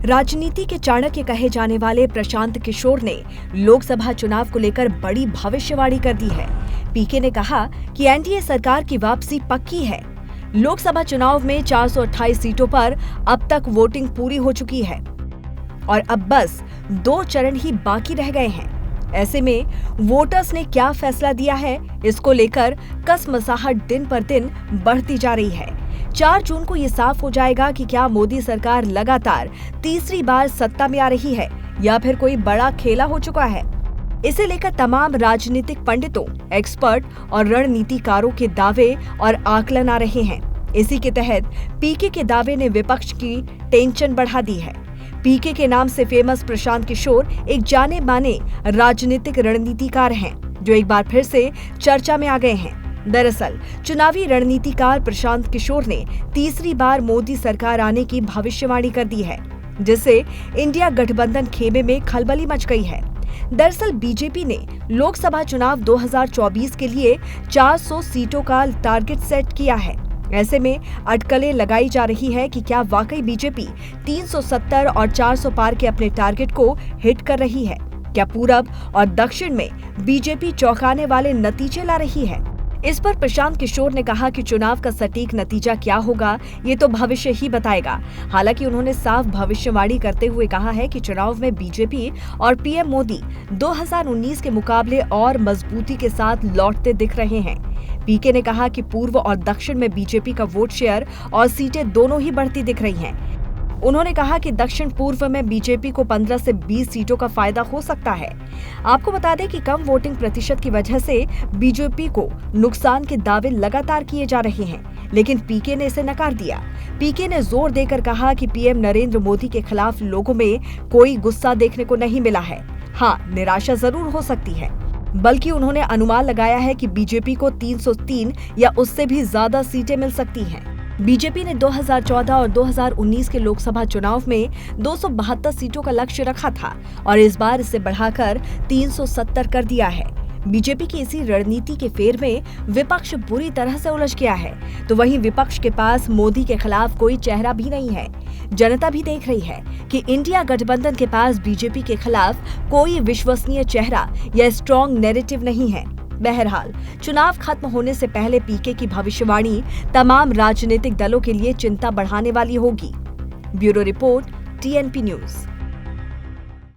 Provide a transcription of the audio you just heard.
राजनीति के चाणक्य कहे जाने वाले प्रशांत किशोर ने लोकसभा चुनाव को लेकर बड़ी भविष्यवाणी कर दी है। पीके ने कहा कि एनडीए सरकार की वापसी पक्की है। लोकसभा चुनाव में 428 सीटों पर अब तक वोटिंग पूरी हो चुकी है और अब बस 2 चरण ही बाकी रह गए हैं। ऐसे में वोटर्स ने क्या फैसला दिया है, इसको लेकर कसमसाहट दिन पर दिन बढ़ती जा रही है। 4 जून को ये साफ हो जाएगा कि क्या मोदी सरकार लगातार तीसरी बार सत्ता में आ रही है या फिर कोई बड़ा खेला हो चुका है। इसे लेकर तमाम राजनीतिक पंडितों, एक्सपर्ट और रणनीतिकारों के दावे और आकलन आ रहे हैं। इसी के तहत पीके के दावे ने विपक्ष की टेंशन बढ़ा दी है। पीके के नाम से फेमस प्रशांत किशोर एक जाने माने राजनीतिक रणनीतिकार हैं, जो एक बार फिर से चर्चा में आ गए हैं। दरअसल चुनावी रणनीतिकार प्रशांत किशोर ने तीसरी बार मोदी सरकार आने की भविष्यवाणी कर दी है, जिससे इंडिया गठबंधन खेमे में खलबली मच गई है। दरअसल बीजेपी ने लोकसभा चुनाव 2024 के लिए 400 सीटों का टारगेट सेट किया है। ऐसे में अटकलें लगाई जा रही है कि क्या वाकई बीजेपी 370 और 400 पार के अपने टारगेट को हिट कर रही है। क्या पूरब और दक्षिण में बीजेपी चौंकाने वाले नतीजे ला रही है। इस पर प्रशांत किशोर ने कहा कि चुनाव का सटीक नतीजा क्या होगा ये तो भविष्य ही बताएगा। हालांकि उन्होंने साफ भविष्यवाणी करते हुए कहा है कि चुनाव में बीजेपी और पीएम मोदी 2019 के मुकाबले और मजबूती के साथ लौटते दिख रहे हैं। पीके ने कहा कि पूर्व और दक्षिण में बीजेपी का वोट शेयर और सीटें दोनों ही बढ़ती दिख रही हैं। उन्होंने कहा कि दक्षिण पूर्व में बीजेपी को 15 से 20 सीटों का फायदा हो सकता है। आपको बता दें कि कम वोटिंग प्रतिशत की वजह से बीजेपी को नुकसान के दावे लगातार किए जा रहे हैं, लेकिन पीके ने इसे नकार दिया। पीके ने जोर देकर कहा कि पीएम नरेंद्र मोदी के खिलाफ लोगों में कोई गुस्सा देखने को नहीं मिला है। हाँ, निराशा जरूर हो सकती है, बल्कि उन्होंने अनुमान लगाया है कि बीजेपी को 303 या उससे भी ज्यादा सीटें मिल सकती हैं। बीजेपी ने 2014 और 2019 के लोकसभा चुनाव में 272 सीटों का लक्ष्य रखा था और इस बार इसे बढ़ाकर 370 कर दिया है। बीजेपी की इसी रणनीति के फेर में विपक्ष बुरी तरह से उलझ गया है, तो वहीं विपक्ष के पास मोदी के खिलाफ कोई चेहरा भी नहीं है। जनता भी देख रही है कि इंडिया गठबंधन के पास बीजेपी के खिलाफ कोई विश्वसनीय चेहरा या स्ट्रॉन्ग नैरेटिव नहीं है। बहरहाल चुनाव खत्म होने से पहले पीके की भविष्यवाणी तमाम राजनीतिक दलों के लिए चिंता बढ़ाने वाली होगी। Bureau report, TNP news.